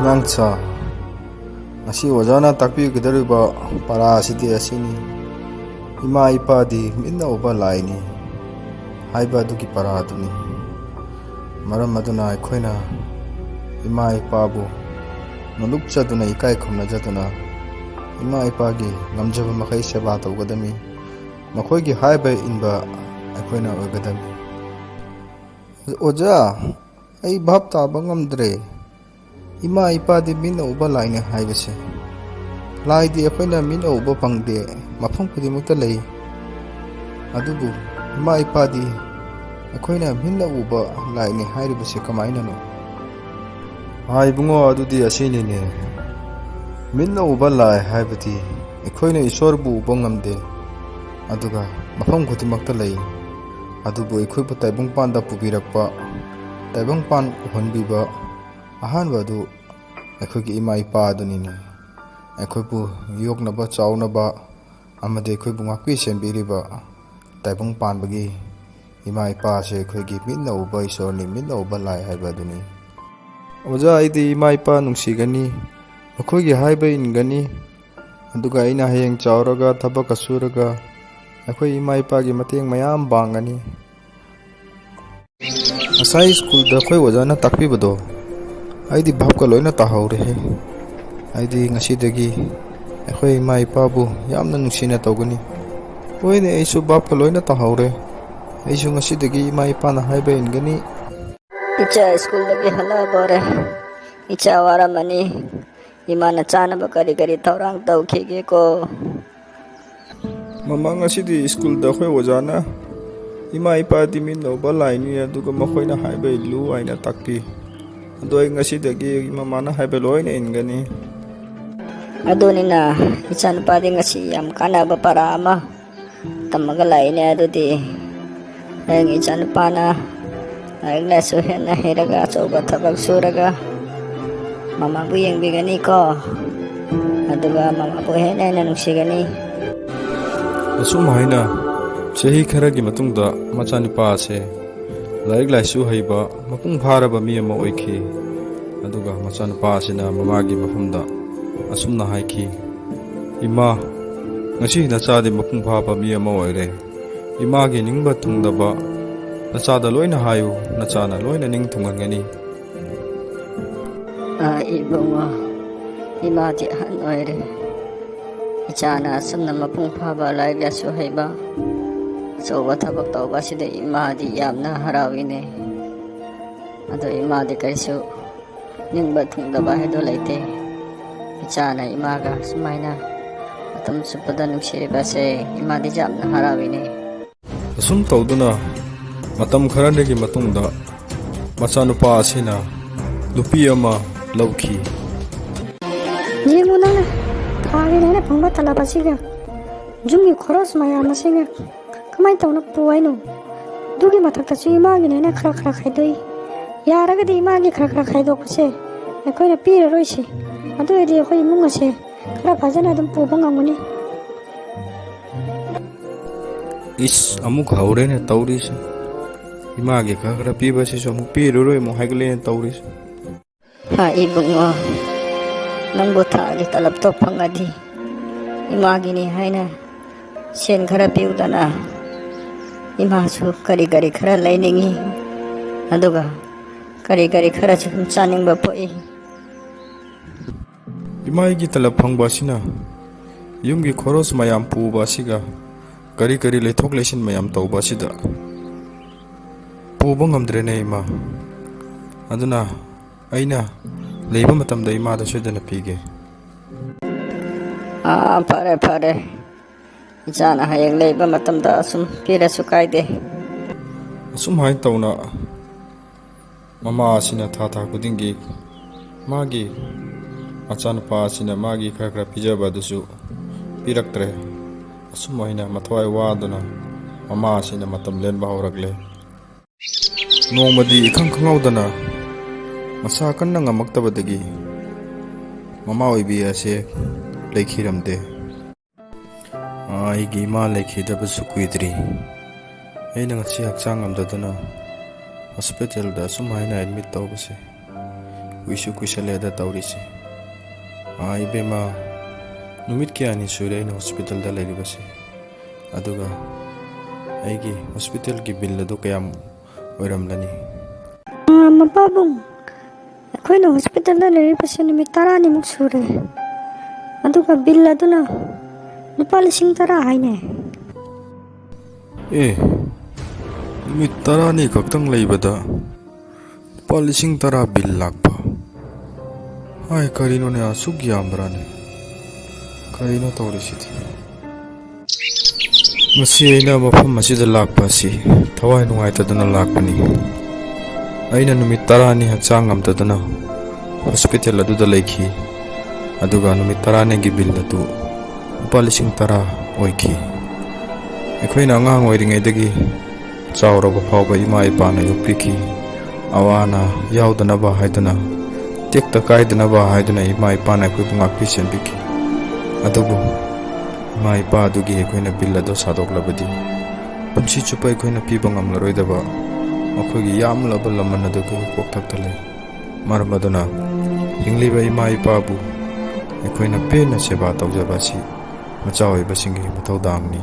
ꯑꯉꯥꯡꯁꯥ ngasi ojana takpigidariba para asidi asini ima ipadi minna uba laini haiba adugi para aduni maram aduna aikhoina ima ipabu nolukchaduna ikai khumna jaduna ima ipagi ngamjaba makai seba tawgadami makhoigi haiba inba aikhoina oigadami oja ai bhab taba ngamdre ima ipadi minna uba laini haibase laidi akoina minna uba pangde mafam khudimukta lei adubu ima ipadi akoina minna uba laini hairibase kamaina no haibungo adudi asinine minna uba lai haibati akoina isorbu uba ngamde aduga mafam khudimukta lei adubu akoibu taibungpanda pubirakpa taibungpan uhonbiba ahanba adu aikoigi ima ipa adunine aikoibu yoknaba chaunaba amade aikoibu ngakpi sembiriba taibung panbagi ima ipa se aikoigi minna uba isorni minna uba lai haiba aduni oja aidi ima ipa nungsigani aikoigi haiba ingani aduga aina hayeng chauraga thabak asuraga aikoi ima ipagi mateng mayam bangani asai school da khoi ojana takpibado aidi bhabka loina tahawre he aidi ngasidagi akhoi ima ipabu yamna nungsina tawgani oine aisu bhabka loina tahawre aisu ngasidagi ima ipana haiba ingani icha school dagi hala bore icha waramani imana chana ba kari kari thorang tawkhige ko mama ngasidi school da khoi ojana ima ipa dimin loba laini aduga makhoina haiba ilu aina takpi adoi ngasidagi mamana haiba loina ingani adunina ichan padi ngasi yam kana ba para ama tamaga laine adudi ang ichan pana agla so hena heraga choba thabak suraga mama bu yeng bigani ko aduga mama bu hena na nungsigani asum haina chahi kharagi matungda machani pa ase laik laisu haiba mapung bharaba mi ama oikhi aduga machan pa asina mamagi mafumda asumna haiki ima ngasi na chade mapung phaba mi ama oire imagi ningba tungdaba nachada loina hayu nachana loina ning thungangani ibunga imati han oire ichana asumna mapung phaba laik laisu haiba choba thabak tawba sida imadi yamna harawine ado imadi kaisu ningba thungdaba hedo leite ichana imaga sumaina atam supada nungsiriba se imadi jamna harawine asum tawduna matam kharanegi matungda machanupa asina lupi ama lauki jimuna thari ne phangba talaba siga jumi khoros maya masinga kamai tawna puaino dugi mathakta chi imagi ne khara khara khaidoi yaragadi imagi khara khara khaidokse akoina pira roisi adu edi khoi mungase khara phajana dum puba ngamuni is amuk haure ne tawris imagi khara piba si so amuk piro roi mo haigle ne tawris ha ibungo nangbo thali talap to phangadi imagi ni haina sen khara piudana imasu kari kari khara lainingi aduga kari kari khara chum chaningba poi imaigi talap phangba sina yumgi khoros mayam puba siga kari kari leithok lesin mayam tawba sida puba ngamdre ne ima aduna aina leiba matamda ima da sudana pige pare pare ichana hayeng leiba matamda asum pira sukaide asum hai tawna mama asina tha tha kudingi magi achan pa asina magi khara khara pijaba dusu piraktre asum haina mathwai waduna mama asina matam len ba horagle nongmadi ikhang khangaudana masa kanna ngamaktabadagi mama oibi ase leikhiramde aigi ima leikhidabsu kuidri aina ngasi hakchang amdadana hospital da sum haina admit tawbase ꯀꯨꯏꯁꯨ ꯀꯨꯏꯁꯜꯂꯦꯗ ꯇꯧꯔꯤꯁꯦ ꯏꯕꯦꯝꯃ ꯅꯨꯃꯤꯠ ꯀꯌꯥꯅꯤ ꯁꯨꯔꯦ ꯑꯩꯅ ꯍꯣꯁꯄꯤꯇꯥꯜꯗ ꯂꯩꯔꯤꯕꯁꯦ ꯑꯗꯨꯒ ꯑꯩꯒꯤ ꯍꯣꯁꯄꯤꯇꯥꯜꯒꯤ ꯕꯤꯜ ꯑꯗꯨ ꯀꯌꯥꯝ ꯑꯣꯏꯔꯝꯂꯅꯤ ꯃꯄꯥꯕꯨꯡ ꯑꯩꯈꯣꯏꯅ ꯍꯣꯁꯄꯤꯇꯥꯜꯗ ꯂꯩꯔꯤꯕꯁꯦ ꯅꯨꯃꯤꯠ 10ꯅꯤꯃꯨꯛ ꯁꯨꯔꯦ ꯑꯗꯨꯒ ꯕꯤꯜ ꯑꯗꯨꯅ ꯂꯨꯄꯥ 10,000 ꯍꯥꯏꯅꯦ ꯅꯨꯃꯤꯠ 10ꯅꯤ ꯈꯛꯇꯪ ꯂꯩꯕꯗ ꯂꯨꯄꯥ 10,000 ꯕꯤꯜ ꯂꯥꯛꯄ ꯀꯔꯤꯅꯣꯅꯦ ꯑꯁꯨꯛ ꯌꯥꯝꯕ꯭ꯔꯥꯅꯦ ꯀꯔꯤꯅꯣ ꯇꯧꯔꯤꯁꯤꯗꯤ ꯉꯁꯤ ꯑꯩꯅ ꯃꯐꯝ ꯑꯁꯤꯗ ꯂꯥꯛꯄ ꯑꯁꯤ ꯊꯋꯥꯏ ꯅꯨꯡꯉꯥꯏꯇꯗꯅ ꯂꯥꯛꯄꯅꯤ ꯑꯩꯅ ꯅꯨꯃꯤꯠ 10ꯅꯤ ꯍꯛꯆꯥꯡ ꯉꯝꯗꯗꯅ ꯍꯣꯁꯄꯤꯇꯥꯜ ꯑꯗꯨꯗ ꯂꯩꯈꯤ ꯑꯗꯨꯒ ꯅꯨꯃꯤꯠ 10ꯅꯤꯒꯤ ꯕꯤꯜ ꯑꯗꯨ ꯂꯨꯄꯥ 10,000 ꯑꯣꯏꯈꯤ ꯑꯩꯈꯣꯏꯅ ꯑꯉꯥꯡ ꯑꯣꯏꯔꯤꯉꯩꯗꯒꯤ ꯆꯥꯎꯔꯕ ꯐꯥꯎꯕ ꯏꯃꯥ ꯏꯄꯥꯅ ꯌꯣꯛꯄꯤꯈꯤ ꯑꯋꯥ ꯑꯅꯥ ꯌꯥꯎꯗꯅꯕ ꯍꯥꯏꯗꯨꯅ ꯇꯦꯛꯇ ꯀꯥꯏꯗꯅꯕ ꯍꯥꯏꯗꯨꯅ ꯏꯃꯥ ꯏꯄꯥꯅ ꯑꯩꯈꯣꯏꯕꯨ ꯉꯥꯛꯄꯤ ꯁꯦꯟꯕꯤꯈꯤ ꯑꯗꯨꯕꯨ ꯏꯃꯥ ꯏꯄꯥ ꯑꯗꯨꯒꯤ ꯑꯩꯈꯣꯏꯅ ꯕꯤꯜ ꯑꯗꯨ ꯁꯥꯗꯣꯛꯂꯕꯗꯤ ꯄꯨꯟꯁꯤ ꯆꯨꯞꯄ ꯑꯩꯈꯣꯏꯅ ꯄꯤꯕ ꯉꯝꯂꯔꯣꯏꯗꯕ ꯃꯈꯣꯏꯒꯤ ꯌꯥꯝꯂꯕ ꯂꯃꯟ ꯑꯗꯨ ꯑꯩꯈꯣꯏꯒꯤ ꯀꯣꯛꯊꯛꯇ ꯂꯩ ꯃꯔꯝ ꯑꯗꯨꯅ ꯍꯤꯡꯂꯤꯕ ꯏꯃꯥ ꯏꯄꯥꯕꯨ ꯑꯩꯈꯣꯏꯅ ꯄꯦꯟꯅ ꯁꯦꯕꯥ ꯇꯧꯖꯕ ꯑꯁꯤ ꯃꯆꯥ ꯑꯣꯏꯕꯁꯤꯡꯒꯤ ꯃꯊꯧꯗꯥꯡꯅꯤ